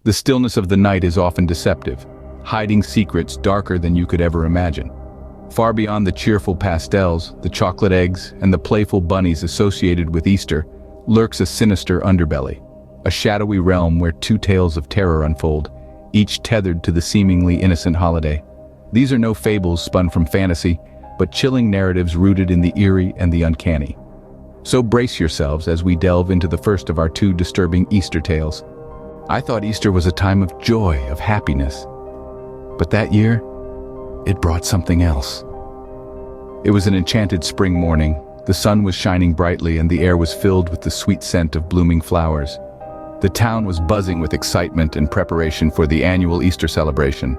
The stillness of the night is often deceptive, hiding secrets darker than you could ever imagine. Far beyond the cheerful pastels, the chocolate eggs, and the playful bunnies associated with Easter, lurks a sinister underbelly, a shadowy realm where two tales of terror unfold, each tethered to the seemingly innocent holiday. These are no fables spun from fantasy, but chilling narratives rooted in the eerie and the uncanny. So brace yourselves as we delve into the first of our two disturbing Easter tales. I thought Easter was a time of joy, of happiness. But that year, it brought something else. It was an enchanted spring morning. The sun was shining brightly and the air was filled with the sweet scent of blooming flowers. The town was buzzing with excitement and preparation for the annual Easter celebration.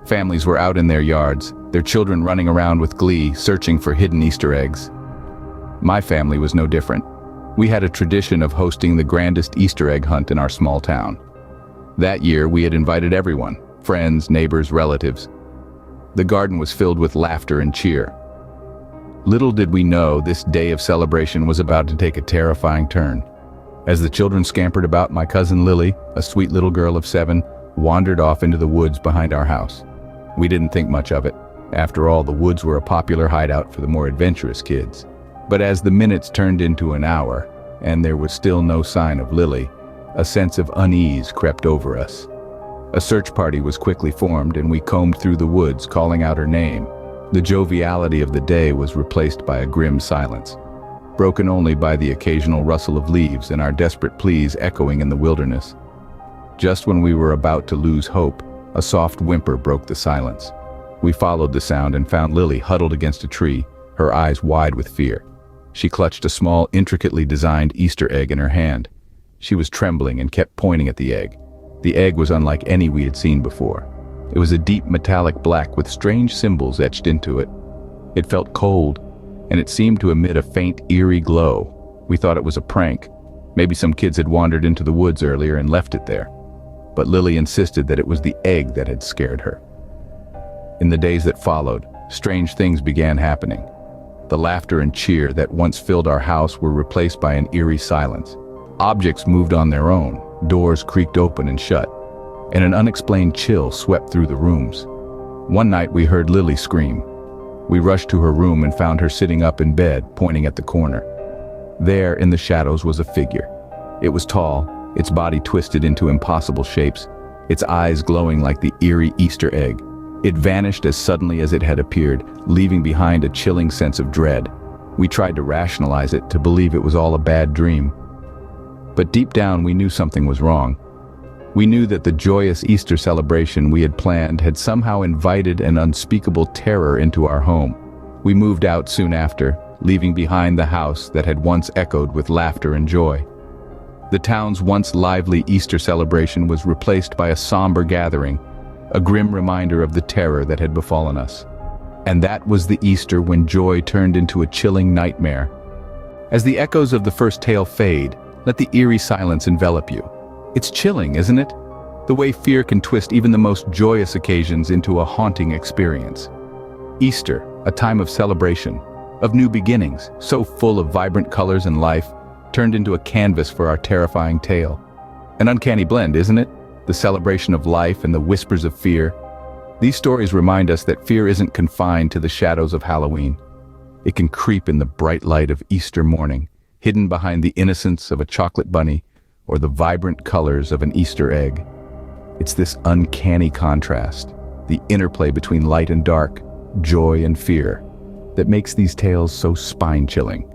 Families were out in their yards, their children running around with glee, searching for hidden Easter eggs. My family was no different. We had a tradition of hosting the grandest Easter egg hunt in our small town. That year, we had invited everyone, friends, neighbors, relatives. The garden was filled with laughter and cheer. Little did we know this day of celebration was about to take a terrifying turn. As the children scampered about, my cousin Lily, a sweet little girl of 7, wandered off into the woods behind our house. We didn't think much of it. After all, the woods were a popular hideout for the more adventurous kids. But as the minutes turned into an hour, and there was still no sign of Lily, a sense of unease crept over us. A search party was quickly formed, and we combed through the woods, calling out her name. The joviality of the day was replaced by a grim silence, broken only by the occasional rustle of leaves and our desperate pleas echoing in the wilderness. Just when we were about to lose hope, a soft whimper broke the silence. We followed the sound and found Lily huddled against a tree, her eyes wide with fear. She clutched a small, intricately designed Easter egg in her hand. She was trembling and kept pointing at the egg. The egg was unlike any we had seen before. It was a deep metallic black with strange symbols etched into it. It felt cold, and it seemed to emit a faint, eerie glow. We thought it was a prank. Maybe some kids had wandered into the woods earlier and left it there. But Lily insisted that it was the egg that had scared her. In the days that followed, strange things began happening. The laughter and cheer that once filled our house were replaced by an eerie silence. Objects moved on their own, doors creaked open and shut, and an unexplained chill swept through the rooms. One night we heard Lily scream. We rushed to her room and found her sitting up in bed, pointing at the corner. There, in the shadows, was a figure. It was tall, its body twisted into impossible shapes, its eyes glowing like the eerie Easter egg. It vanished as suddenly as it had appeared, leaving behind a chilling sense of dread. We tried to rationalize it, to believe it was all a bad dream. But deep down we knew something was wrong. We knew that the joyous Easter celebration we had planned had somehow invited an unspeakable terror into our home. We moved out soon after, leaving behind the house that had once echoed with laughter and joy. The town's once lively Easter celebration was replaced by a somber gathering, a grim reminder of the terror that had befallen us. And that was the Easter when joy turned into a chilling nightmare. As the echoes of the first tale fade, let the eerie silence envelop you. It's chilling, isn't it? The way fear can twist even the most joyous occasions into a haunting experience. Easter, a time of celebration, of new beginnings, so full of vibrant colors and life, turned into a canvas for our terrifying tale. An uncanny blend, isn't it? The celebration of life and the whispers of fear. These stories remind us that fear isn't confined to the shadows of Halloween. It can creep in the bright light of Easter morning, hidden behind the innocence of a chocolate bunny or the vibrant colors of an Easter egg. It's this uncanny contrast, the interplay between light and dark, joy and fear, that makes these tales so spine-chilling.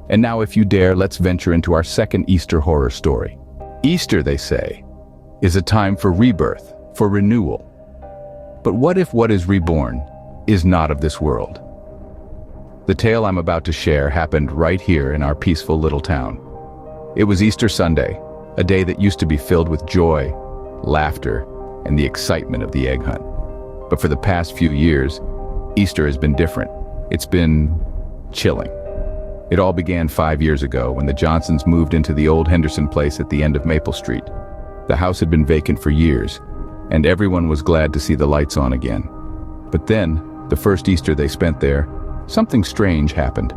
And now, if you dare, let's venture into our second Easter horror story. Easter, they say, is a time for rebirth, for renewal. But what if what is reborn is not of this world? The tale I'm about to share happened right here in our peaceful little town. It was Easter Sunday, a day that used to be filled with joy, laughter, and the excitement of the egg hunt. But for the past few years, Easter has been different. It's been chilling. It all began 5 years ago when the Johnsons moved into the old Henderson place at the end of Maple Street. The house had been vacant for years, and everyone was glad to see the lights on again. But then, the first Easter they spent there, something strange happened.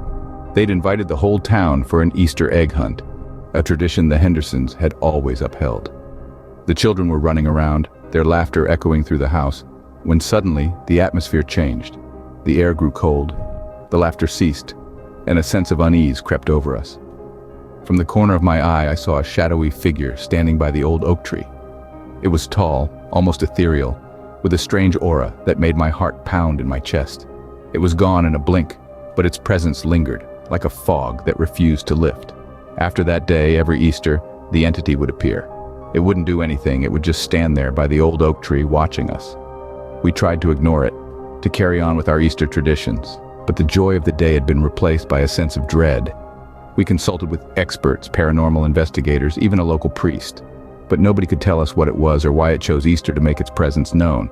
They'd invited the whole town for an Easter egg hunt, a tradition the Hendersons had always upheld. The children were running around, their laughter echoing through the house, when suddenly the atmosphere changed. The air grew cold, the laughter ceased, and a sense of unease crept over us. From the corner of my eye, I saw a shadowy figure standing by the old oak tree. It was tall, almost ethereal, with a strange aura that made my heart pound in my chest. It was gone in a blink, but its presence lingered, like a fog that refused to lift. After that day, every Easter, the entity would appear. It wouldn't do anything, it would just stand there by the old oak tree watching us. We tried to ignore it, to carry on with our Easter traditions, but the joy of the day had been replaced by a sense of dread. We consulted with experts, paranormal investigators, even a local priest, but nobody could tell us what it was or why it chose Easter to make its presence known.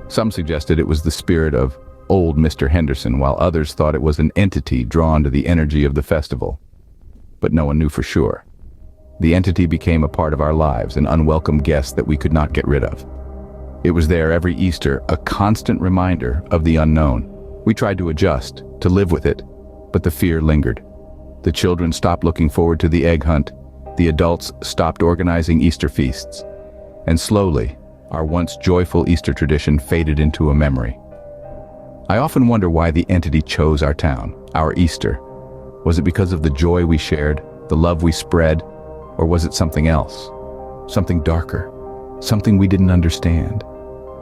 Some suggested it was the spirit of old Mr. Henderson, while others thought it was an entity drawn to the energy of the festival. But no one knew for sure. The entity became a part of our lives, an unwelcome guest that we could not get rid of. It was there every Easter, a constant reminder of the unknown. We tried to adjust, to live with it, but the fear lingered. The children stopped looking forward to the egg hunt, the adults stopped organizing Easter feasts, and slowly, our once joyful Easter tradition faded into a memory. I often wonder why the entity chose our town, our Easter. Was it because of the joy we shared, the love we spread, or was it something else? Something darker, something we didn't understand?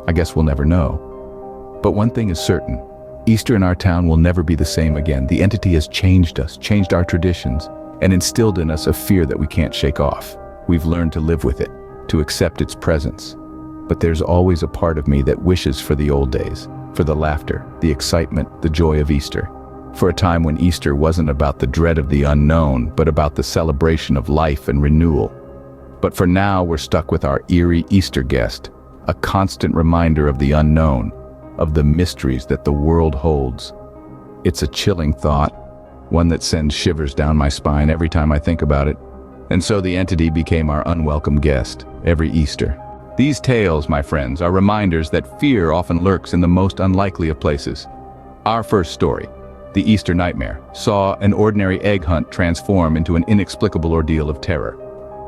I guess we'll never know. But one thing is certain, Easter in our town will never be the same again. The entity has changed us, changed our traditions, and instilled in us a fear that we can't shake off. We've learned to live with it, to accept its presence. But there's always a part of me that wishes for the old days, for the laughter, the excitement, the joy of Easter. For a time when Easter wasn't about the dread of the unknown, but about the celebration of life and renewal. But for now, we're stuck with our eerie Easter guest, a constant reminder of the unknown, of the mysteries that the world holds. It's a chilling thought, one that sends shivers down my spine every time I think about it. And so the entity became our unwelcome guest every Easter. These tales, my friends, are reminders that fear often lurks in the most unlikely of places. Our first story, the Easter Nightmare, saw an ordinary egg hunt transform into an inexplicable ordeal of terror.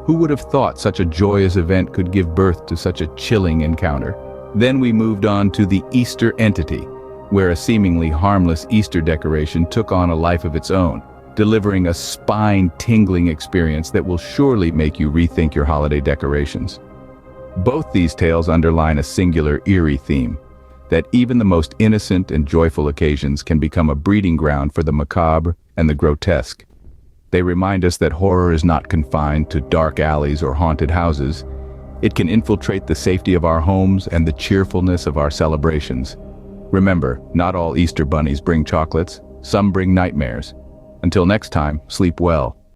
Who would have thought such a joyous event could give birth to such a chilling encounter? Then we moved on to the Easter Entity, where a seemingly harmless Easter decoration took on a life of its own, delivering a spine-tingling experience that will surely make you rethink your holiday decorations. Both these tales underline a singular eerie theme, that even the most innocent and joyful occasions can become a breeding ground for the macabre and the grotesque. They remind us that horror is not confined to dark alleys or haunted houses. It can infiltrate the safety of our homes and the cheerfulness of our celebrations. Remember, not all Easter bunnies bring chocolates, some bring nightmares. Until next time, sleep well.